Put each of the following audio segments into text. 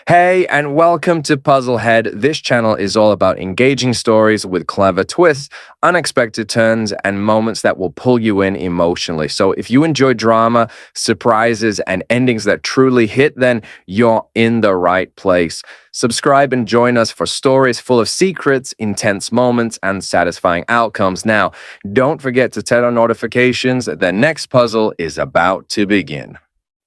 Hey, and welcome to Puzzlehead. This channel is all about engaging stories with clever twists, unexpected turns, and moments that will pull you in emotionally. So, if you enjoy drama, surprises, and endings that truly hit, then you're in the right place. Subscribe and join us for stories full of secrets, intense moments, and satisfying outcomes. Now, don't forget to turn on notifications. The next puzzle is about to begin.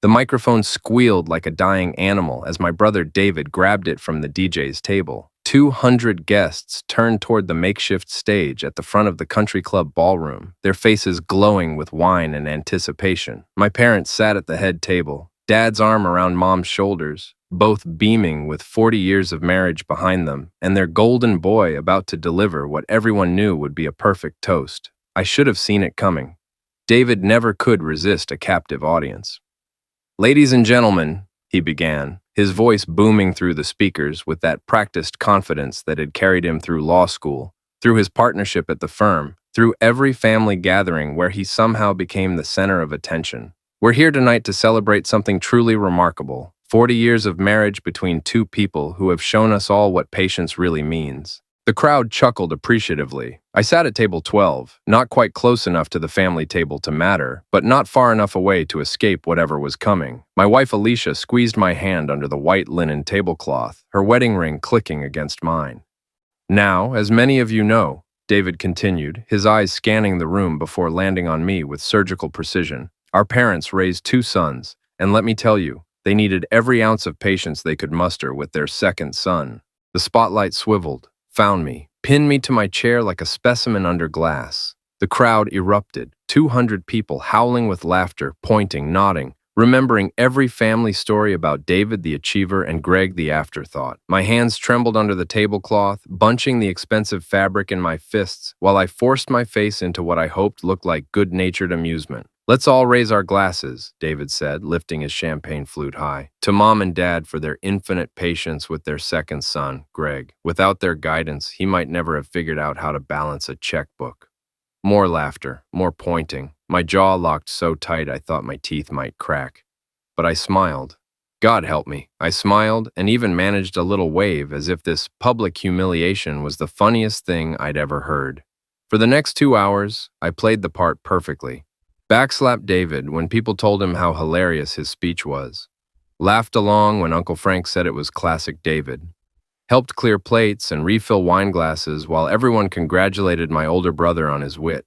The microphone squealed like a dying animal as my brother David grabbed it from the DJ's table. 200 guests turned toward the makeshift stage at the front of the country club ballroom, their faces glowing with wine and anticipation. My parents sat at the head table, Dad's arm around Mom's shoulders, both beaming with 40 years of marriage behind them, and their golden boy about to deliver what everyone knew would be a perfect toast. I should have seen it coming. David never could resist a captive audience. "Ladies and gentlemen," he began, his voice booming through the speakers with that practiced confidence that had carried him through law school, through his partnership at the firm, through every family gathering where he somehow became the center of attention. "We're here tonight to celebrate something truly remarkable, 40 years of marriage between two people who have shown us all what patience really means." The crowd chuckled appreciatively. I sat at table 12, not quite close enough to the family table to matter, but not far enough away to escape whatever was coming. My wife Alicia squeezed my hand under the white linen tablecloth, her wedding ring clicking against mine. "Now, as many of you know," David continued, his eyes scanning the room before landing on me with surgical precision, "our parents raised two sons, and let me tell you, they needed every ounce of patience they could muster with their second son." The spotlight swiveled, found me, pinned me to my chair like a specimen under glass. The crowd erupted, 200 people howling with laughter, pointing, nodding, remembering every family story about David the achiever and Greg the afterthought. My hands trembled under the tablecloth, bunching the expensive fabric in my fists, while I forced my face into what I hoped looked like good-natured amusement. "Let's all raise our glasses," David said, lifting his champagne flute high, "to Mom and Dad for their infinite patience with their second son, Greg. Without their guidance, he might never have figured out how to balance a checkbook." More laughter, more pointing. My jaw locked so tight I thought my teeth might crack. But I smiled. God help me. I smiled and even managed a little wave as if this public humiliation was the funniest thing I'd ever heard. For the next 2 hours, I played the part perfectly. Backslapped David when people told him how hilarious his speech was. Laughed along when Uncle Frank said it was classic David. Helped clear plates and refill wine glasses while everyone congratulated my older brother on his wit.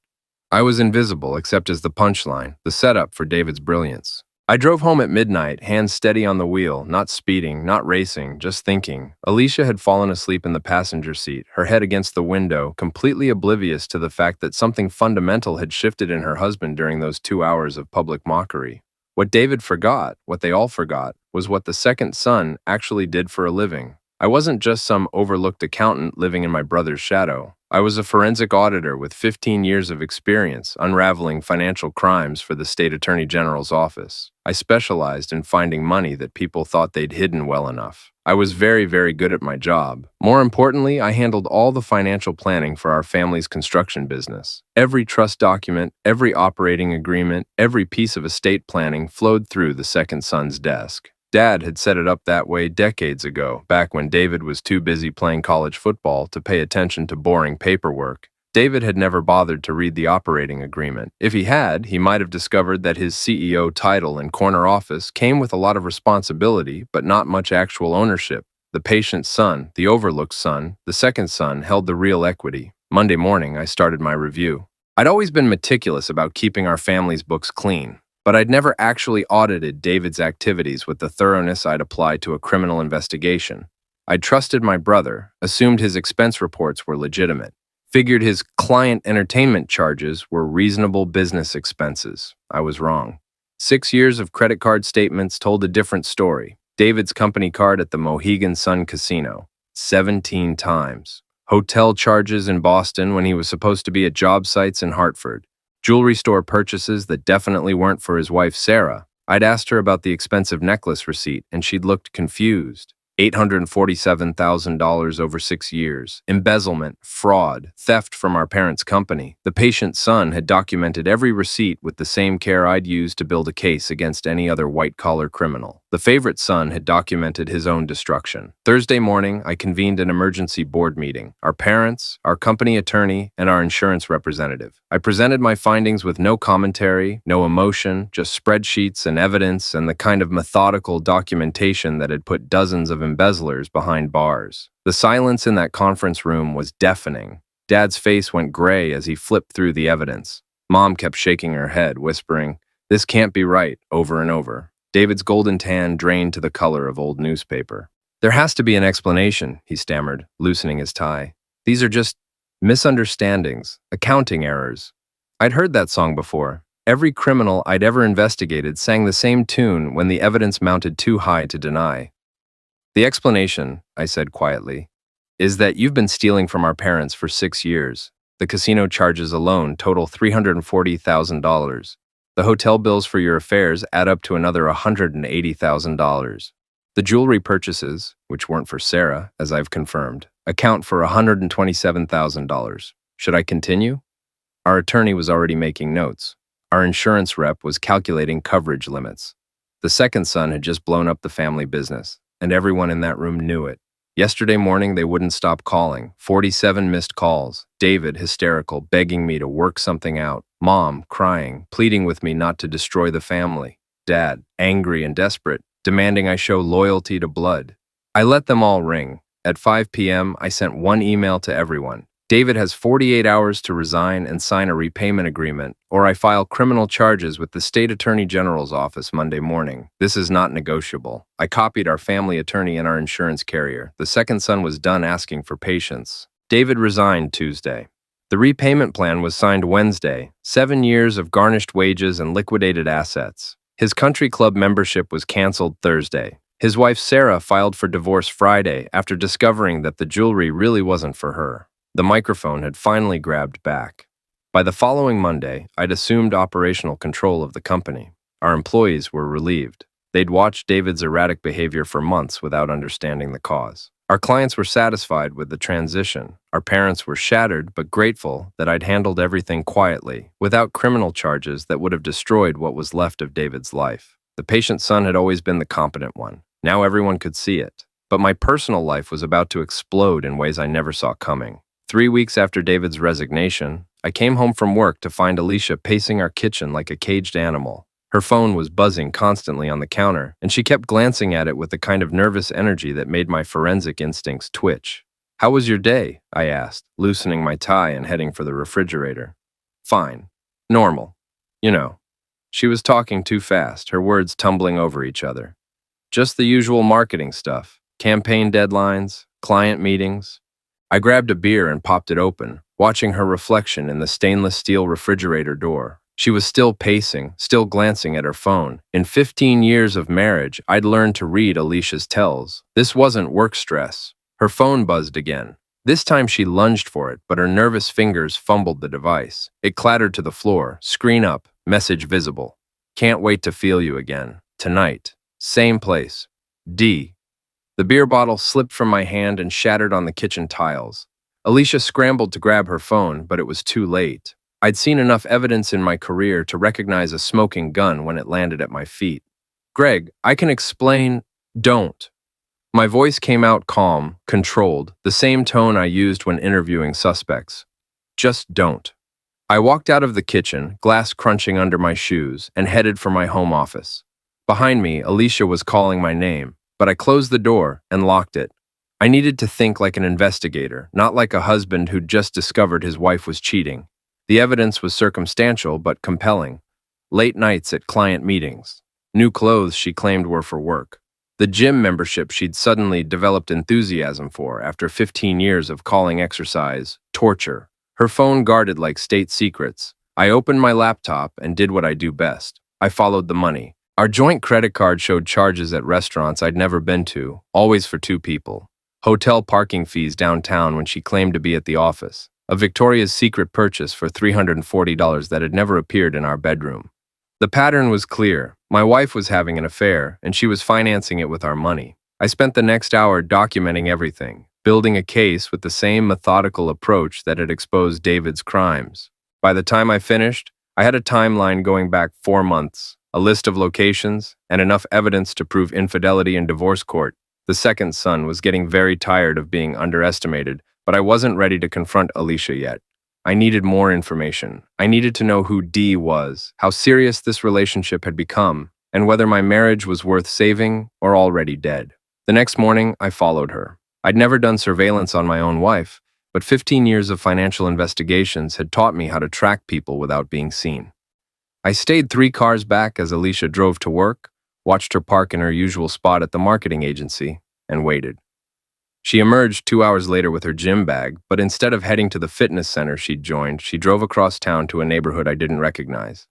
I was invisible except as the punchline, the setup for David's brilliance. I drove home at midnight, hands steady on the wheel, not speeding, not racing, just thinking. Alicia had fallen asleep in the passenger seat, her head against the window, completely oblivious to the fact that something fundamental had shifted in her husband during those 2 hours of public mockery. What David forgot, what they all forgot, was what the second son actually did for a living. I wasn't just some overlooked accountant living in my brother's shadow. I was a forensic auditor with 15 years of experience unraveling financial crimes for the state attorney general's office. I specialized in finding money that people thought they'd hidden well enough. I was very, very good at my job. More importantly, I handled all the financial planning for our family's construction business. Every trust document, every operating agreement, every piece of estate planning flowed through the second son's desk. Dad had set it up that way decades ago, back when David was too busy playing college football to pay attention to boring paperwork. David had never bothered to read the operating agreement. If he had, he might have discovered that his CEO title and corner office came with a lot of responsibility, but not much actual ownership. The patient son, the overlooked son, the second son held the real equity. Monday morning, I started my review. I'd always been meticulous about keeping our family's books clean, but I'd never actually audited David's activities with the thoroughness I'd apply to a criminal investigation. I'd trusted my brother, assumed his expense reports were legitimate, figured his client entertainment charges were reasonable business expenses. I was wrong. 6 years of credit card statements told a different story. David's company card at the Mohegan Sun Casino, 17 times. Hotel charges in Boston when he was supposed to be at job sites in Hartford. Jewelry store purchases that definitely weren't for his wife, Sarah. I'd asked her about the expensive necklace receipt, and she'd looked confused. $847,000 over 6 years. Embezzlement, fraud, theft from our parents' company. The patient's son had documented every receipt with the same care I'd used to build a case against any other white-collar criminal. The favorite son had documented his own destruction. Thursday morning, I convened an emergency board meeting. Our parents, our company attorney, and our insurance representative. I presented my findings with no commentary, no emotion, just spreadsheets and evidence and the kind of methodical documentation that had put dozens of embezzlers behind bars. The silence in that conference room was deafening. Dad's face went gray as he flipped through the evidence. Mom kept shaking her head, whispering, "This can't be right," over and over. David's golden tan drained to the color of old newspaper. "There has to be an explanation," he stammered, loosening his tie. "These are just misunderstandings, accounting errors." I'd heard that song before. Every criminal I'd ever investigated sang the same tune when the evidence mounted too high to deny. "The explanation," I said quietly, "is that you've been stealing from our parents for 6 years. The casino charges alone total $340,000. The hotel bills for your affairs add up to another $180,000. The jewelry purchases, which weren't for Sarah, as I've confirmed, account for $127,000. Should I continue?" Our attorney was already making notes. Our insurance rep was calculating coverage limits. The second son had just blown up the family business, and everyone in that room knew it. Yesterday morning, they wouldn't stop calling. 47 missed calls. David, hysterical, begging me to work something out. Mom, crying, pleading with me not to destroy the family. Dad, angry and desperate, demanding I show loyalty to blood. I let them all ring. At 5 p.m., I sent one email to everyone. David has 48 hours to resign and sign a repayment agreement, or I file criminal charges with the State Attorney General's office Monday morning. This is not negotiable. I copied our family attorney and our insurance carrier. The second son was done asking for patience. David resigned Tuesday. The repayment plan was signed Wednesday, 7 years of garnished wages and liquidated assets. His country club membership was canceled Thursday. His wife Sarah filed for divorce Friday after discovering that the jewelry really wasn't for her. The microphone had finally grabbed back. By the following Monday, I'd assumed operational control of the company. Our employees were relieved. They'd watched David's erratic behavior for months without understanding the cause. Our clients were satisfied with the transition. Our parents were shattered but grateful that I'd handled everything quietly, without criminal charges that would have destroyed what was left of David's life. The patient son had always been the competent one. Now everyone could see it. But my personal life was about to explode in ways I never saw coming. 3 weeks after David's resignation, I came home from work to find Alicia pacing our kitchen like a caged animal. Her phone was buzzing constantly on the counter, and she kept glancing at it with a kind of nervous energy that made my forensic instincts twitch. "How was your day?" I asked, loosening my tie and heading for the refrigerator. "Fine. Normal. You know." She was talking too fast, her words tumbling over each other. "Just the usual marketing stuff. Campaign deadlines, client meetings." I grabbed a beer and popped it open, watching her reflection in the stainless steel refrigerator door. She was still pacing, still glancing at her phone. In 15 years of marriage, I'd learned to read Alicia's tells. This wasn't work stress. Her phone buzzed again. This time she lunged for it, but her nervous fingers fumbled the device. It clattered to the floor, screen up, message visible. "Can't wait to feel you again. Tonight. Same place. D." The beer bottle slipped from my hand and shattered on the kitchen tiles. Alicia scrambled to grab her phone, but it was too late. I'd seen enough evidence in my career to recognize a smoking gun when it landed at my feet. "Greg, I can explain." "Don't." My voice came out calm, controlled, the same tone I used when interviewing suspects. "Just don't." I walked out of the kitchen, glass crunching under my shoes, and headed for my home office. Behind me, Alicia was calling my name, but I closed the door and locked it. I needed to think like an investigator, not like a husband who'd just discovered his wife was cheating. The evidence was circumstantial but compelling. Late nights at client meetings. New clothes she claimed were for work. The gym membership she'd suddenly developed enthusiasm for after 15 years of calling exercise torture. Her phone guarded like state secrets. I opened my laptop and did what I do best. I followed the money. Our joint credit card showed charges at restaurants I'd never been to, always for 2 people. Hotel parking fees downtown when she claimed to be at the office. A Victoria's Secret purchase for $340 that had never appeared in our bedroom. The pattern was clear. My wife was having an affair, and she was financing it with our money. I spent the next hour documenting everything, building a case with the same methodical approach that had exposed David's crimes. By the time I finished, I had a timeline going back 4 months. a list of locations, and enough evidence to prove infidelity in divorce court. The second son was getting very tired of being underestimated, but I wasn't ready to confront Alicia yet. I needed more information. I needed to know who Dee was, how serious this relationship had become, and whether my marriage was worth saving or already dead. The next morning, I followed her. I'd never done surveillance on my own wife, but 15 years of financial investigations had taught me how to track people without being seen. I stayed 3 cars back as Alicia drove to work, watched her park in her usual spot at the marketing agency, and waited. She emerged 2 hours later with her gym bag, but instead of heading to the fitness center she'd joined, she drove across town to a neighborhood I didn't recognize.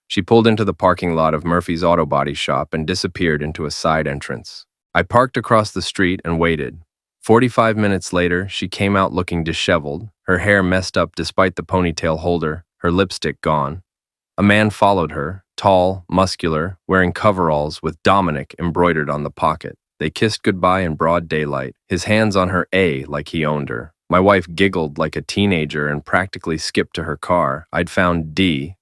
She pulled into the parking lot of Murphy's Auto Body Shop and disappeared into a side entrance. I parked across the street and waited. 45 minutes later, she came out looking disheveled, her hair messed up despite the ponytail holder, her lipstick gone. A man followed her, tall, muscular, wearing coveralls with Dominic embroidered on the pocket. They kissed goodbye in broad daylight, his hands on her A like he owned her. My wife giggled like a teenager and practically skipped to her car. I'd found D.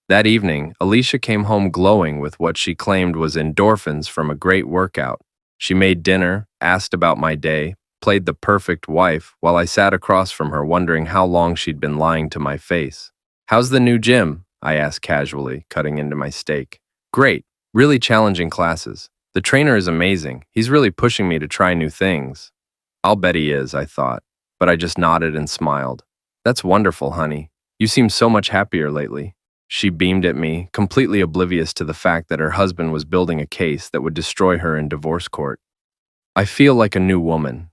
That evening, Alicia came home glowing with what she claimed was endorphins from a great workout. She made dinner, asked about my day, played the perfect wife while I sat across from her wondering how long she'd been lying to my face. "How's the new gym?" I asked casually, cutting into my steak. "Great. Really challenging classes. The trainer is amazing. He's really pushing me to try new things." "I'll bet he is," I thought, but I just nodded and smiled. "That's wonderful, honey. You seem so much happier lately." She beamed at me, completely oblivious to the fact that her husband was building a case that would destroy her in divorce court. "I feel like a new woman."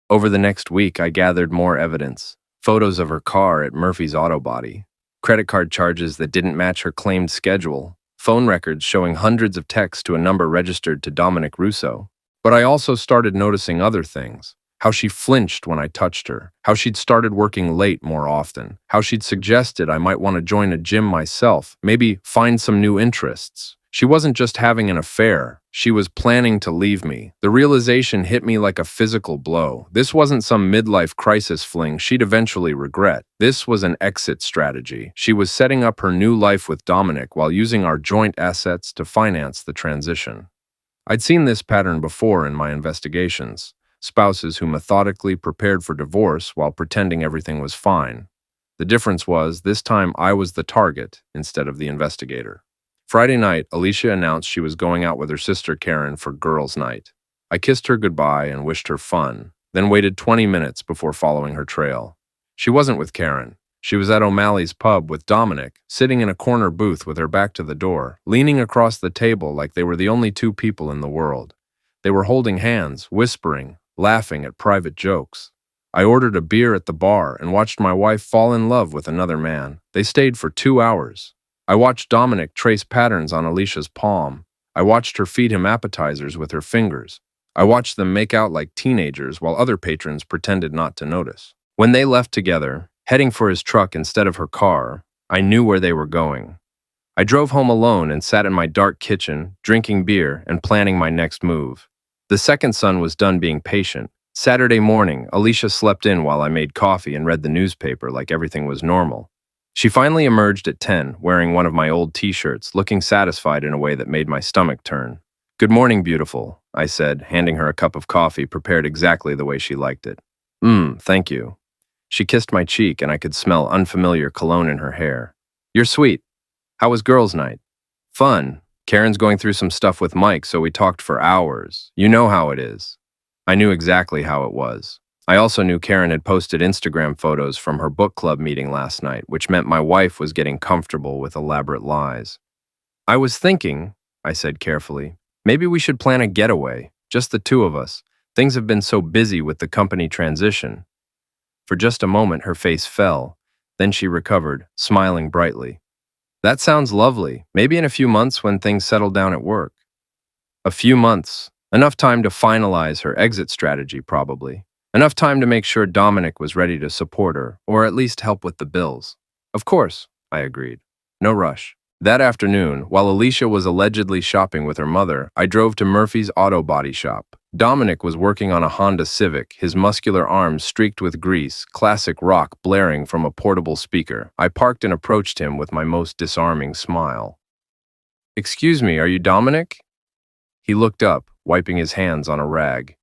Over the next week, I gathered more evidence. Photos of her car at Murphy's Auto Body, credit card charges that didn't match her claimed schedule, phone records showing hundreds of texts to a number registered to Dominic Russo. But I also started noticing other things. How she flinched when I touched her, how she'd started working late more often, how she'd suggested I might want to join a gym myself, maybe find some new interests. She wasn't just having an affair, she was planning to leave me. The realization hit me like a physical blow. This wasn't some midlife crisis fling she'd eventually regret. This was an exit strategy. She was setting up her new life with Dominic while using our joint assets to finance the transition. I'd seen this pattern before in my investigations. Spouses who methodically prepared for divorce while pretending everything was fine. The difference was, this time I was the target instead of the investigator. Friday night, Alicia announced she was going out with her sister Karen for girls' night. I kissed her goodbye and wished her fun, then waited 20 minutes before following her trail. She wasn't with Karen. She was at O'Malley's pub with Dominic, sitting in a corner booth with her back to the door, leaning across the table like they were the only 2 people in the world. They were holding hands, whispering, laughing at private jokes. I ordered a beer at the bar and watched my wife fall in love with another man. They stayed for 2 hours. I watched Dominic trace patterns on Alicia's palm. I watched her feed him appetizers with her fingers. I watched them make out like teenagers while other patrons pretended not to notice. When they left together, heading for his truck instead of her car, I knew where they were going. I drove home alone and sat in my dark kitchen, drinking beer and planning my next move. The second son was done being patient. Saturday morning, Alicia slept in while I made coffee and read the newspaper like everything was normal. She finally emerged at 10, wearing one of my old t-shirts, looking satisfied in a way that made my stomach turn. "Good morning, beautiful," I said, handing her a cup of coffee prepared exactly the way she liked it. Thank you." She kissed my cheek and I could smell unfamiliar cologne in her hair. "You're sweet. How was girls' night?" "Fun. Karen's going through some stuff with Mike, so we talked for hours. You know how it is." I knew exactly how it was. I also knew Karen had posted Instagram photos from her book club meeting last night, which meant my wife was getting comfortable with elaborate lies. "I was thinking," I said carefully, "maybe we should plan a getaway, just the 2 of us. Things have been so busy with the company transition." For just a moment, her face fell. Then she recovered, smiling brightly. "That sounds lovely. Maybe in a few months when things settle down at work." A few months. Enough time to finalize her exit strategy, probably. Enough time to make sure Dominic was ready to support her, or at least help with the bills. "Of course," I agreed. "No rush." That afternoon, while Alicia was allegedly shopping with her mother, I drove to Murphy's Auto Body Shop. Dominic was working on a Honda Civic, his muscular arms streaked with grease, classic rock blaring from a portable speaker. I parked and approached him with my most disarming smile. Excuse me, are you Dominic? He looked up, wiping his hands on a rag.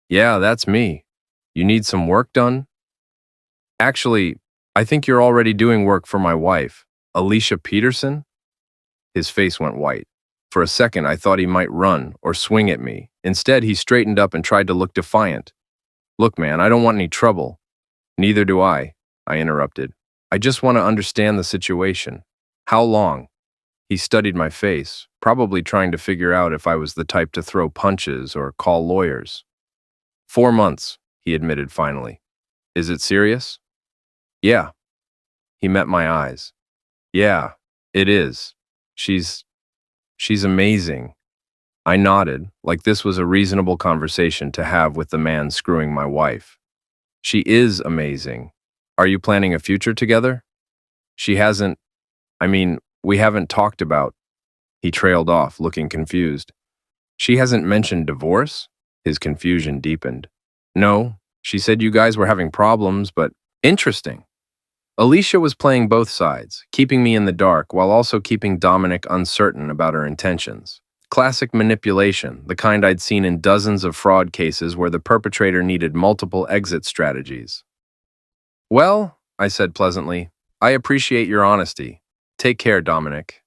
Yeah, that's me. You need some work done? Actually, I think you're already doing work for my wife, Alicia Peterson? His face went white. For a second, I thought he might run or swing at me. Instead, he straightened up and tried to look defiant. Look, man, I don't want any trouble. Neither do I interrupted. I just want to understand the situation. How long? He studied my face, probably trying to figure out if I was the type to throw punches or call lawyers. 4 months, he admitted finally. Is it serious? Yeah. He met my eyes. Yeah, it is. She's amazing. I nodded, like this was a reasonable conversation to have with the man screwing my wife. She is amazing. Are you planning a future together? She hasn't, we haven't talked about. He trailed off, looking confused. She hasn't mentioned divorce? His confusion deepened. No, she said you guys were having problems, but interesting. Alicia was playing both sides, keeping me in the dark while also keeping Dominic uncertain about her intentions. Classic manipulation, the kind I'd seen in dozens of fraud cases where the perpetrator needed multiple exit strategies. Well, I said pleasantly, I appreciate your honesty. Take care, Dominic.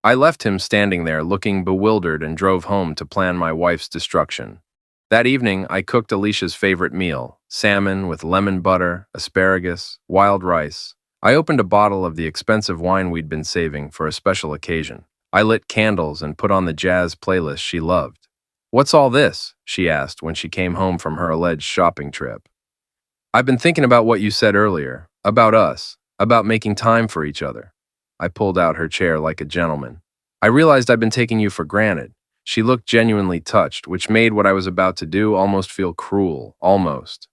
I left him standing there looking bewildered and drove home to plan my wife's destruction. That evening, I cooked Alicia's favorite meal, salmon with lemon butter, asparagus, wild rice. I opened a bottle of the expensive wine we'd been saving for a special occasion. I lit candles and put on the jazz playlist she loved. What's all this? She asked when she came home from her alleged shopping trip. I've been thinking about what you said earlier, about us, about making time for each other. I pulled out her chair like a gentleman. I realized I'd been taking you for granted. She looked genuinely touched, which made what I was about to do almost feel cruel, almost.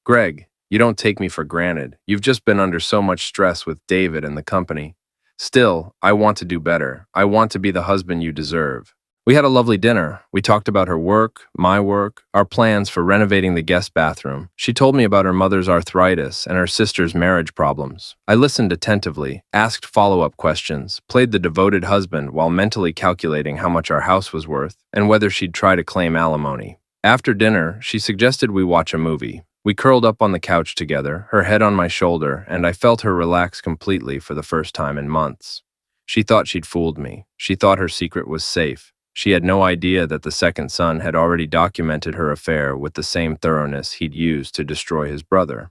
Greg, you don't take me for granted. You've just been under so much stress with David and the company. Still, I want to do better. I want to be the husband you deserve. We had a lovely dinner. We talked about her work, my work, our plans for renovating the guest bathroom. She told me about her mother's arthritis and her sister's marriage problems. I listened attentively, asked follow-up questions, played the devoted husband while mentally calculating how much our house was worth and whether she'd try to claim alimony. After dinner, she suggested we watch a movie. We curled up on the couch together, her head on my shoulder, and I felt her relax completely for the first time in months. She thought she'd fooled me. She thought her secret was safe. She had no idea that the second son had already documented her affair with the same thoroughness he'd used to destroy his brother.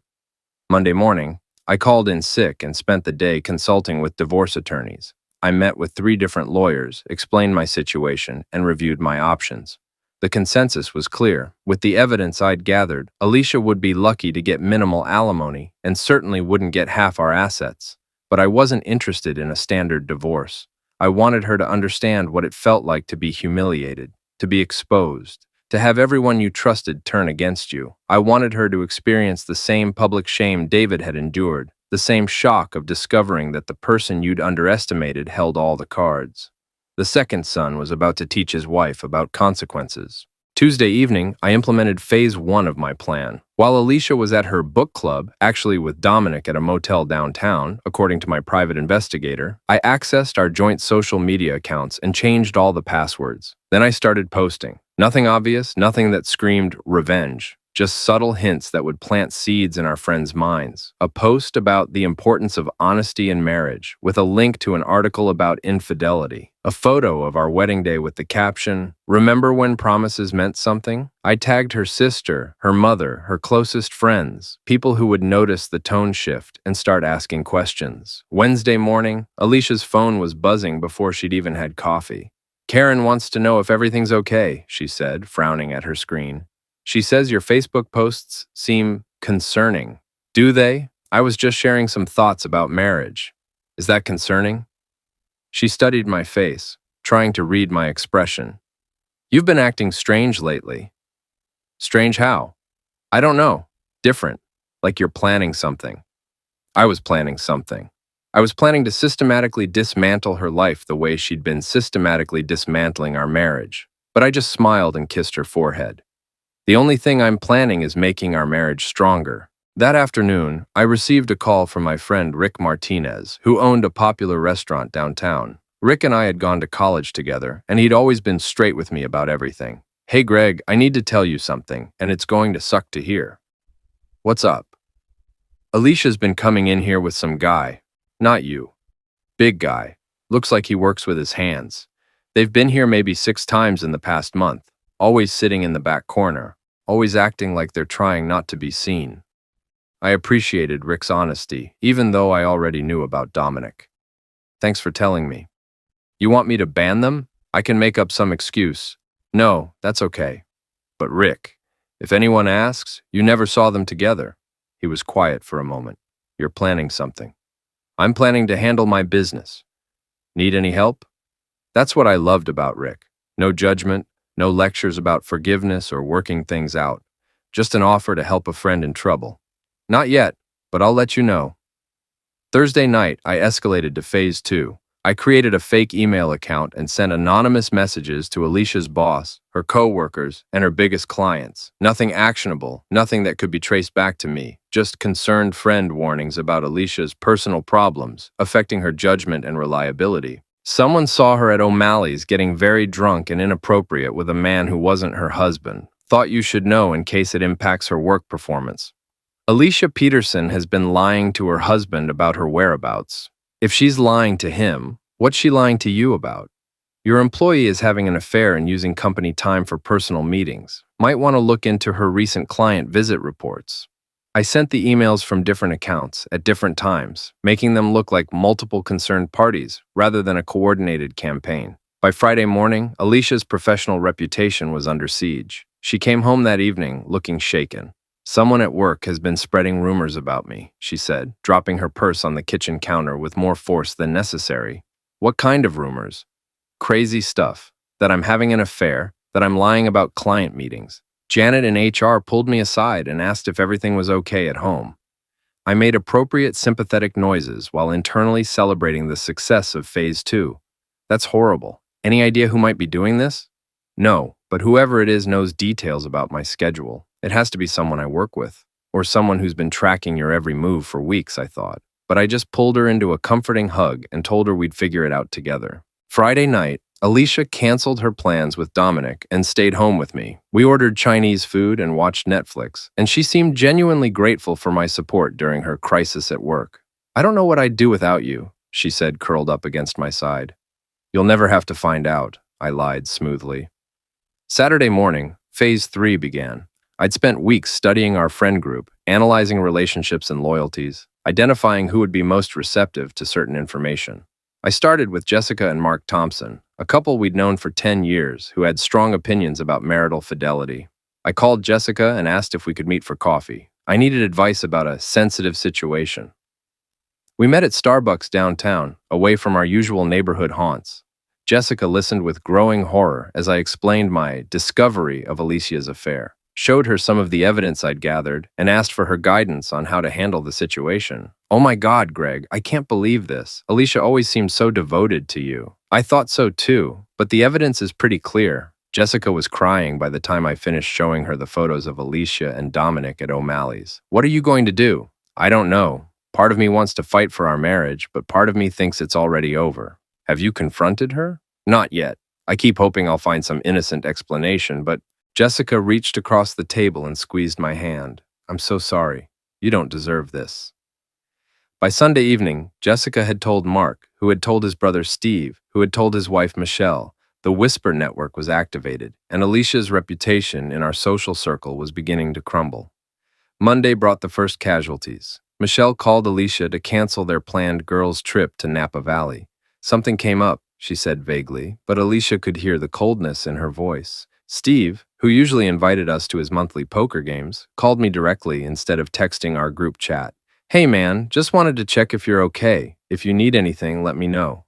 Monday morning, I called in sick and spent the day consulting with divorce attorneys. I met with 3 different lawyers, explained my situation, and reviewed my options. The consensus was clear. With the evidence I'd gathered, Alicia would be lucky to get minimal alimony and certainly wouldn't get half our assets. But I wasn't interested in a standard divorce. I wanted her to understand what it felt like to be humiliated, to be exposed, to have everyone you trusted turn against you. I wanted her to experience the same public shame David had endured, the same shock of discovering that the person you'd underestimated held all the cards. The second son was about to teach his wife about consequences. Tuesday evening, I implemented phase 1 of my plan. While Alicia was at her book club, actually with Dominic at a motel downtown, according to my private investigator, I accessed our joint social media accounts and changed all the passwords. Then I started posting. Nothing obvious, nothing that screamed revenge. Just subtle hints that would plant seeds in our friends' minds. A post about the importance of honesty in marriage, with a link to an article about infidelity. A photo of our wedding day with the caption, "Remember when promises meant something?" I tagged her sister, her mother, her closest friends, people who would notice the tone shift and start asking questions. Wednesday morning, Alicia's phone was buzzing before she'd even had coffee. "Karen wants to know if everything's okay," she said, frowning at her screen. "She says your Facebook posts seem concerning." "Do they? I was just sharing some thoughts about marriage." "Is that concerning?" She studied my face, trying to read my expression. "You've been acting strange lately." "Strange how?" "I don't know. Different. Like you're planning something." I was planning something. I was planning to systematically dismantle her life the way she'd been systematically dismantling our marriage. But I just smiled and kissed her forehead. "The only thing I'm planning is making our marriage stronger." That afternoon, I received a call from my friend Rick Martinez, who owned a popular restaurant downtown. Rick and I had gone to college together, and he'd always been straight with me about everything. Hey Greg, I need to tell you something, and it's going to suck to hear. What's up? Alicia's been coming in here with some guy. Not you. Big guy. Looks like he works with his hands. They've been here maybe 6 times in the past month, always sitting in the back corner, always acting like they're trying not to be seen. I appreciated Rick's honesty, even though I already knew about Dominic. Thanks for telling me. You want me to ban them? I can make up some excuse. No, that's okay. But Rick, if anyone asks, you never saw them together. He was quiet for a moment. You're planning something. I'm planning to handle my business. Need any help? That's what I loved about Rick. No judgment, no lectures about forgiveness or working things out. Just an offer to help a friend in trouble. Not yet, but I'll let you know. Thursday night, I escalated to phase 2. I created a fake email account and sent anonymous messages to Alicia's boss, her co-workers, and her biggest clients. Nothing actionable, nothing that could be traced back to me, just concerned friend warnings about Alicia's personal problems, affecting her judgment and reliability. Someone saw her at O'Malley's getting very drunk and inappropriate with a man who wasn't her husband. Thought you should know in case it impacts her work performance. Alicia Peterson has been lying to her husband about her whereabouts. If she's lying to him, what's she lying to you about? Your employee is having an affair and using company time for personal meetings. Might want to look into her recent client visit reports. I sent the emails from different accounts at different times, making them look like multiple concerned parties rather than a coordinated campaign. By Friday morning, Alicia's professional reputation was under siege. She came home that evening looking shaken. Someone at work has been spreading rumors about me, she said, dropping her purse on the kitchen counter with more force than necessary. What kind of rumors? Crazy stuff. That I'm having an affair, that I'm lying about client meetings. Janet in HR pulled me aside and asked if everything was okay at home. I made appropriate sympathetic noises while internally celebrating the success of phase 2. That's horrible. Any idea who might be doing this? No, but whoever it is knows details about my schedule. It has to be someone I work with, or someone who's been tracking your every move for weeks, I thought. But I just pulled her into a comforting hug and told her we'd figure it out together. Friday night, Alicia canceled her plans with Dominic and stayed home with me. We ordered Chinese food and watched Netflix, and she seemed genuinely grateful for my support during her crisis at work. I don't know what I'd do without you, she said, curled up against my side. You'll never have to find out, I lied smoothly. Saturday morning, phase 3 began. I'd spent weeks studying our friend group, analyzing relationships and loyalties, identifying who would be most receptive to certain information. I started with Jessica and Mark Thompson, a couple we'd known for 10 years who had strong opinions about marital fidelity. I called Jessica and asked if we could meet for coffee. I needed advice about a sensitive situation. We met at Starbucks downtown, away from our usual neighborhood haunts. Jessica listened with growing horror as I explained my discovery of Alicia's affair, showed her some of the evidence I'd gathered, and asked for her guidance on how to handle the situation. Oh my God, Greg, I can't believe this. Alicia always seemed so devoted to you. I thought so too, but the evidence is pretty clear. Jessica was crying by the time I finished showing her the photos of Alicia and Dominic at O'Malley's. What are you going to do? I don't know. Part of me wants to fight for our marriage, but part of me thinks it's already over. Have you confronted her? Not yet. I keep hoping I'll find some innocent explanation, but Jessica reached across the table and squeezed my hand. I'm so sorry. You don't deserve this. By Sunday evening, Jessica had told Mark, who had told his brother Steve, who had told his wife Michelle. The Whisper network was activated, and Alicia's reputation in our social circle was beginning to crumble. Monday brought the first casualties. Michelle called Alicia to cancel their planned girls' trip to Napa Valley. Something came up, she said vaguely, but Alicia could hear the coldness in her voice. Steve, who usually invited us to his monthly poker games, called me directly instead of texting our group chat. Hey man, just wanted to check if you're okay. If you need anything, let me know.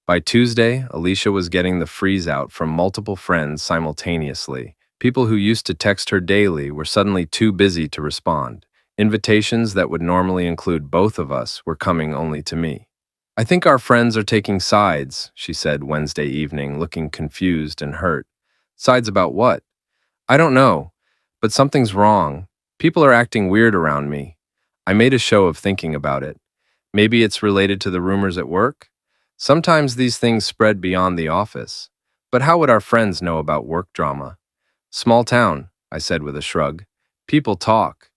By Tuesday, Alicia was getting the freeze out from multiple friends simultaneously. People who used to text her daily were suddenly too busy to respond. Invitations that would normally include both of us were coming only to me. I think our friends are taking sides, she said Wednesday evening, looking confused and hurt. Sides about what? I don't know, but something's wrong. People are acting weird around me. I made a show of thinking about it. Maybe it's related to the rumors at work? Sometimes these things spread beyond the office. But how would our friends know about work drama? Small town, I said with a shrug. People talk.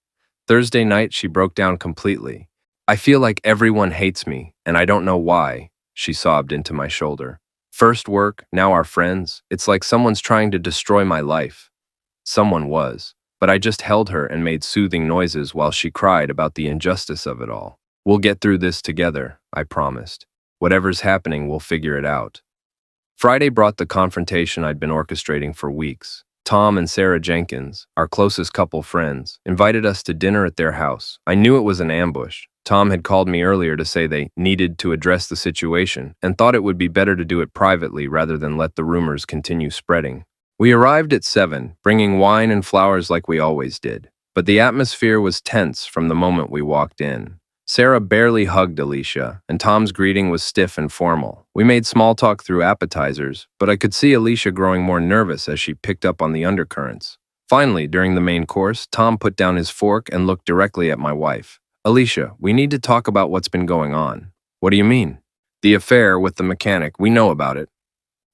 Thursday night, she broke down completely. I feel like everyone hates me, and I don't know why, she sobbed into my shoulder. First work, now our friends. It's like someone's trying to destroy my life. Someone was, but I just held her and made soothing noises while she cried about the injustice of it all. We'll get through this together, I promised. Whatever's happening, we'll figure it out. Friday brought the confrontation I'd been orchestrating for weeks. Tom and Sarah Jenkins, our closest couple friends, invited us to dinner at their house. I knew it was an ambush. Tom had called me earlier to say they needed to address the situation and thought it would be better to do it privately rather than let the rumors continue spreading. We arrived at 7, bringing wine and flowers like we always did. But the atmosphere was tense from the moment we walked in. Sarah barely hugged Alicia, and Tom's greeting was stiff and formal. We made small talk through appetizers, but I could see Alicia growing more nervous as she picked up on the undercurrents. Finally, during the main course, Tom put down his fork and looked directly at my wife. Alicia, we need to talk about what's been going on. What do you mean? The affair with the mechanic, we know about it.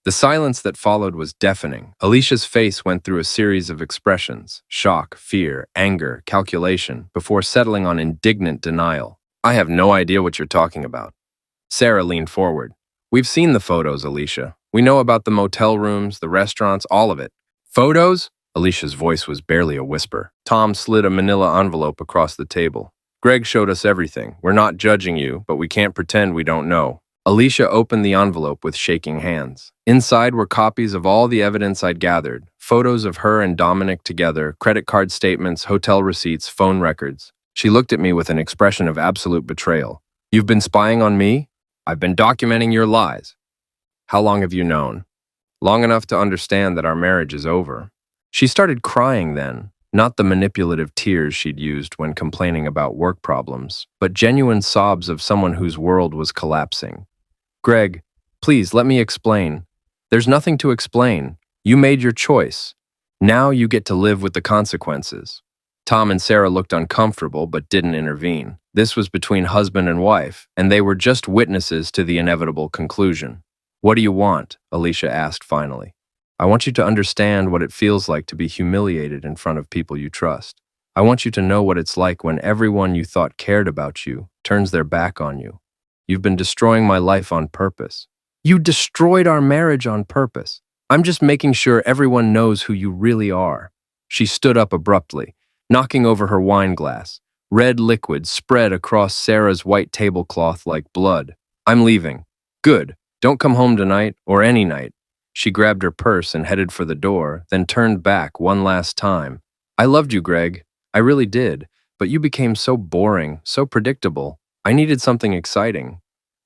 The silence that followed was deafening. Alicia's face went through a series of expressions: shock, fear, anger, calculation, before settling on indignant denial. I have no idea what you're talking about. Sarah leaned forward. We've seen the photos, Alicia. We know about the motel rooms, the restaurants, all of it. Photos? Alicia's voice was barely a whisper. Tom slid a manila envelope across the table. Greg showed us everything. We're not judging you, but we can't pretend we don't know. Alicia opened the envelope with shaking hands. Inside were copies of all the evidence I'd gathered, photos of her and Dominic together, credit card statements, hotel receipts, phone records. She looked at me with an expression of absolute betrayal. You've been spying on me? I've been documenting your lies. How long have you known? Long enough to understand that our marriage is over. She started crying then, not the manipulative tears she'd used when complaining about work problems, but genuine sobs of someone whose world was collapsing. Greg, please let me explain. There's nothing to explain. You made your choice. Now you get to live with the consequences. Tom and Sarah looked uncomfortable but didn't intervene. This was between husband and wife, and they were just witnesses to the inevitable conclusion. What do you want? Alicia asked finally. I want you to understand what it feels like to be humiliated in front of people you trust. I want you to know what it's like when everyone you thought cared about you turns their back on you. You've been destroying my life on purpose. You destroyed our marriage on purpose. I'm just making sure everyone knows who you really are. She stood up abruptly, knocking over her wine glass. Red liquid spread across Sarah's white tablecloth like blood. I'm leaving. Good. Don't come home tonight or any night. She grabbed her purse and headed for the door, then turned back one last time. I loved you, Greg. I really did. But you became so boring, so predictable. I needed something exciting.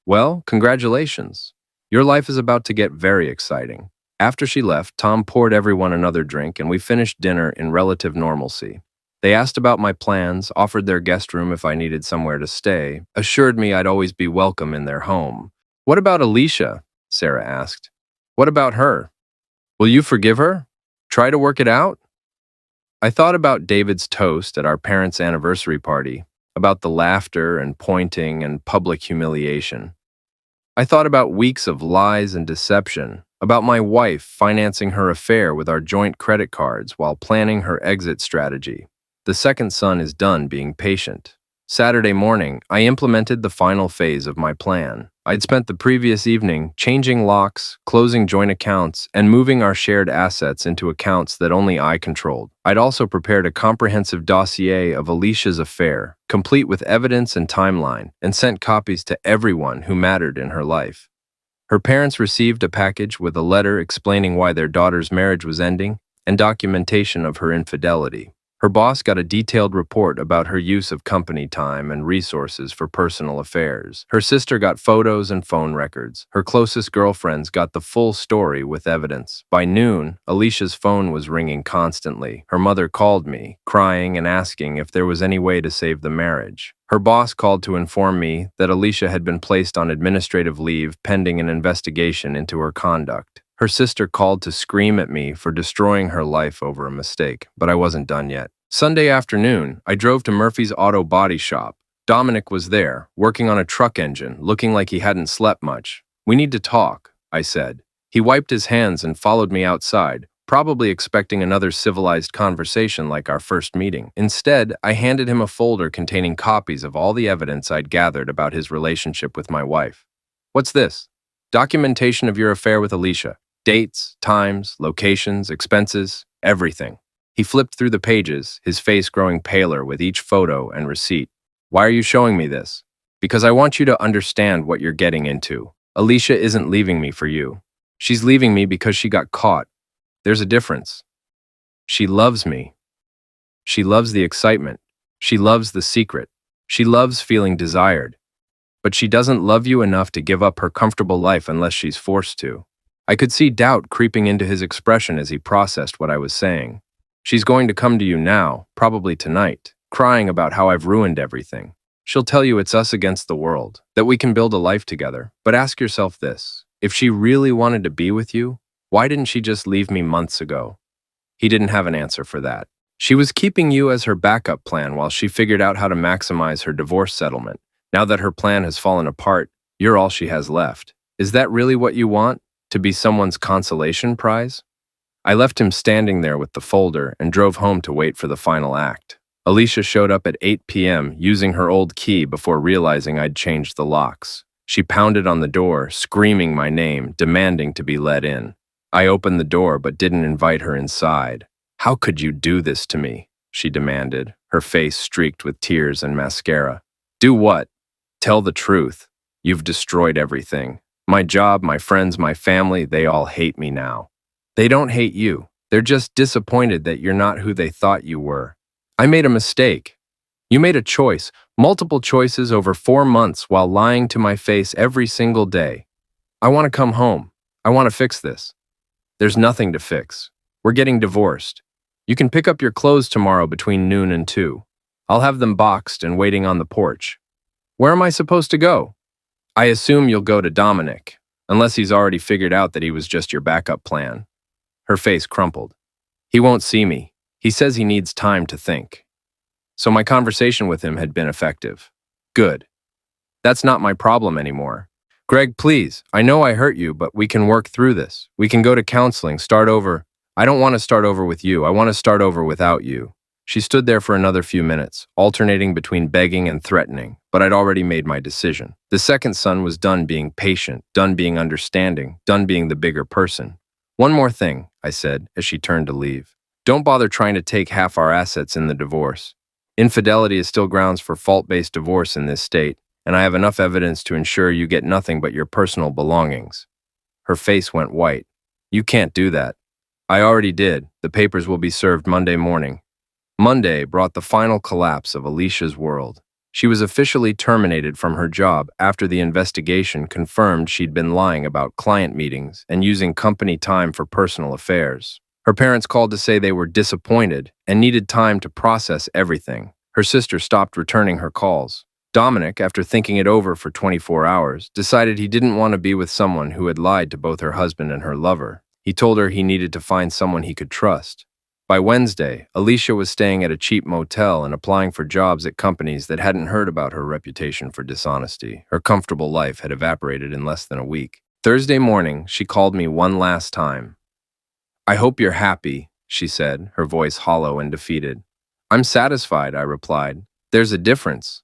Well, congratulations. Your life is about to get very exciting. After she left, Tom poured everyone another drink, and we finished dinner in relative normalcy. They asked about my plans, offered their guest room if I needed somewhere to stay, assured me I'd always be welcome in their home. What about Alicia? Sarah asked. What about her? Will you forgive her? Try to work it out? I thought about David's toast at our parents' anniversary party, about the laughter and pointing and public humiliation. I thought about weeks of lies and deception, about my wife financing her affair with our joint credit cards while planning her exit strategy. The second son is done being patient. Saturday morning, I implemented the final phase of my plan. I'd spent the previous evening changing locks, closing joint accounts, and moving our shared assets into accounts that only I controlled. I'd also prepared a comprehensive dossier of Alicia's affair, complete with evidence and timeline, and sent copies to everyone who mattered in her life. Her parents received a package with a letter explaining why their daughter's marriage was ending and documentation of her infidelity. Her boss got a detailed report about her use of company time and resources for personal affairs. Her sister got photos and phone records. Her closest girlfriends got the full story with evidence. By noon, Alicia's phone was ringing constantly. Her mother called me, crying and asking if there was any way to save the marriage. Her boss called to inform me that Alicia had been placed on administrative leave pending an investigation into her conduct. Her sister called to scream at me for destroying her life over a mistake, but I wasn't done yet. Sunday afternoon, I drove to Murphy's Auto Body Shop. Dominic was there, working on a truck engine, looking like he hadn't slept much. We need to talk, I said. He wiped his hands and followed me outside, probably expecting another civilized conversation like our first meeting. Instead, I handed him a folder containing copies of all the evidence I'd gathered about his relationship with my wife. What's this? Documentation of your affair with Alicia. Dates, times, locations, expenses, everything. He flipped through the pages, his face growing paler with each photo and receipt. Why are you showing me this? Because I want you to understand what you're getting into. Alicia isn't leaving me for you. She's leaving me because she got caught. There's a difference. She loves me. She loves the excitement. She loves the secret. She loves feeling desired. But she doesn't love you enough to give up her comfortable life unless she's forced to. I could see doubt creeping into his expression as he processed what I was saying. She's going to come to you now, probably tonight, crying about how I've ruined everything. She'll tell you it's us against the world, that we can build a life together. But ask yourself this, if she really wanted to be with you, why didn't she just leave me months ago? He didn't have an answer for that. She was keeping you as her backup plan while she figured out how to maximize her divorce settlement. Now that her plan has fallen apart, you're all she has left. Is that really what you want? To be someone's consolation prize? I left him standing there with the folder and drove home to wait for the final act. Alicia showed up at 8 p.m. using her old key before realizing I'd changed the locks. She pounded on the door, screaming my name, demanding to be let in. I opened the door but didn't invite her inside. How could you do this to me? She demanded, her face streaked with tears and mascara. Do what? Tell the truth. You've destroyed everything. My job, my friends, my family, they all hate me now. They don't hate you. They're just disappointed that you're not who they thought you were. I made a mistake. You made a choice, multiple choices over 4 months while lying to my face every single day. I want to come home. I want to fix this. There's nothing to fix. We're getting divorced. You can pick up your clothes tomorrow between noon and 2. I'll have them boxed and waiting on the porch. Where am I supposed to go? I assume you'll go to Dominic, unless he's already figured out that he was just your backup plan. Her face crumpled. He won't see me. He says he needs time to think. So my conversation with him had been effective. Good. That's not my problem anymore. Greg, please, I know I hurt you, but we can work through this. We can go to counseling, start over. I don't want to start over with you. I want to start over without you. She stood there for another few minutes, alternating between begging and threatening, but I'd already made my decision. The second son was done being patient, done being understanding, done being the bigger person. One more thing, I said, as she turned to leave. Don't bother trying to take half our assets in the divorce. Infidelity is still grounds for fault-based divorce in this state, and I have enough evidence to ensure you get nothing but your personal belongings. Her face went white. You can't do that. I already did. The papers will be served Monday morning. Monday brought the final collapse of Alicia's world. She was officially terminated from her job after the investigation confirmed she'd been lying about client meetings and using company time for personal affairs. Her parents called to say they were disappointed and needed time to process everything. Her sister stopped returning her calls. Dominic, after thinking it over for 24 hours, decided he didn't want to be with someone who had lied to both her husband and her lover. He told her he needed to find someone he could trust. By Wednesday, Alicia was staying at a cheap motel and applying for jobs at companies that hadn't heard about her reputation for dishonesty. Her comfortable life had evaporated in less than a week. Thursday morning, she called me one last time. I hope you're happy, she said, her voice hollow and defeated. I'm satisfied, I replied. There's a difference.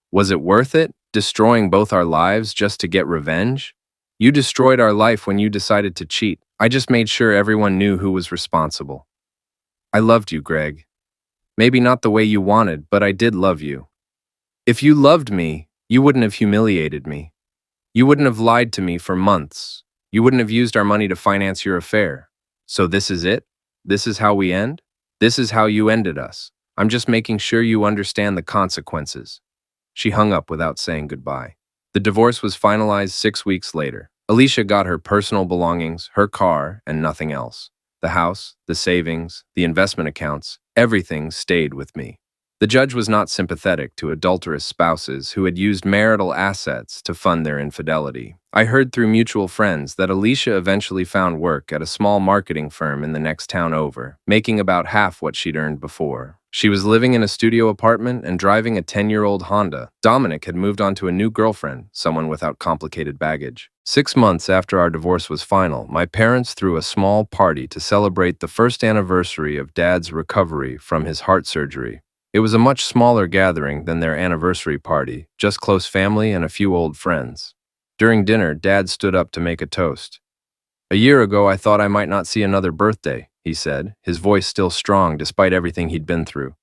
Was it worth it, destroying both our lives just to get revenge? You destroyed our life when you decided to cheat. I just made sure everyone knew who was responsible. I loved you, Greg. Maybe not the way you wanted, but I did love you. If you loved me, you wouldn't have humiliated me. You wouldn't have lied to me for months. You wouldn't have used our money to finance your affair. So this is it? This is how we end? This is how you ended us. I'm just making sure you understand the consequences. She hung up without saying goodbye. The divorce was finalized 6 weeks later. Alicia got her personal belongings, her car, and nothing else. The house, the savings, the investment accounts, everything stayed with me. The judge was not sympathetic to adulterous spouses who had used marital assets to fund their infidelity. I heard through mutual friends that Alicia eventually found work at a small marketing firm in the next town over, making about half what she'd earned before. She was living in a studio apartment and driving a 10-year-old Honda. Dominic had moved on to a new girlfriend, someone without complicated baggage. 6 months after our divorce was final, my parents threw a small party to celebrate the first anniversary of Dad's recovery from his heart surgery. It was a much smaller gathering than their anniversary party, just close family and a few old friends. During dinner, Dad stood up to make a toast. "A year ago, I thought I might not see another birthday," he said, his voice still strong despite everything he'd been through.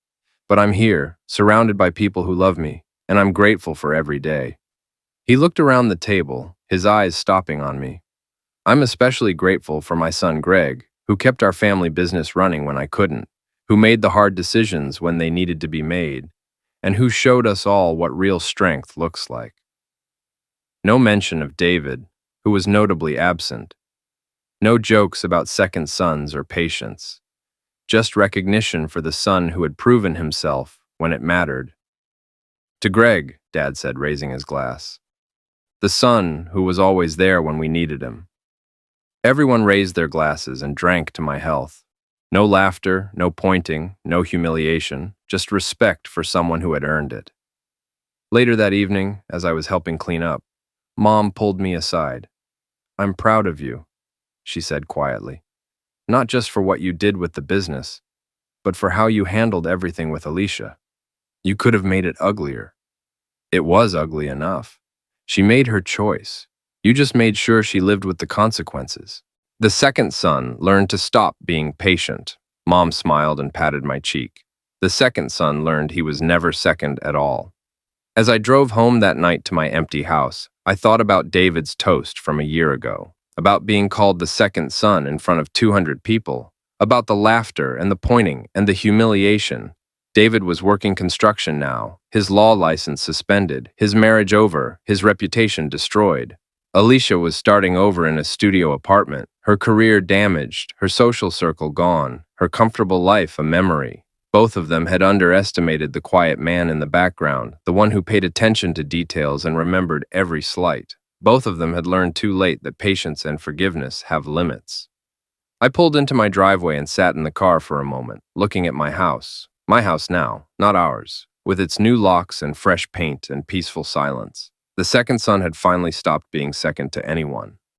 "But I'm here, surrounded by people who love me, and I'm grateful for every day." He looked around the table, his eyes stopping on me. "I'm especially grateful for my son Greg, who kept our family business running when I couldn't, who made the hard decisions when they needed to be made, and who showed us all what real strength looks like." No mention of David, who was notably absent. No jokes about second sons or patience. Just recognition for the son who had proven himself when it mattered. "To Greg," Dad said, raising his glass. "The son who was always there when we needed him." Everyone raised their glasses and drank to my health. No laughter, no pointing, no humiliation, just respect for someone who had earned it. Later that evening, as I was helping clean up, Mom pulled me aside. "I'm proud of you," she said quietly. "Not just for what you did with the business, but for how you handled everything with Alicia. You could have made it uglier. It was ugly enough. She made her choice. You just made sure she lived with the consequences." The second son learned to stop being patient. Mom smiled and patted my cheek. The second son learned he was never second at all. As I drove home that night to my empty house, I thought about David's toast from a year ago, about being called the second son in front of 200 people, about the laughter and the pointing and the humiliation. David was working construction now, his law license suspended, his marriage over, his reputation destroyed. Alicia was starting over in a studio apartment, her career damaged, her social circle gone, her comfortable life a memory. Both of them had underestimated the quiet man in the background, the one who paid attention to details and remembered every slight. Both of them had learned too late that patience and forgiveness have limits. I pulled into my driveway and sat in the car for a moment, looking at my house. My house now, not ours, with its new locks and fresh paint and peaceful silence. The second son had finally stopped being second to anyone.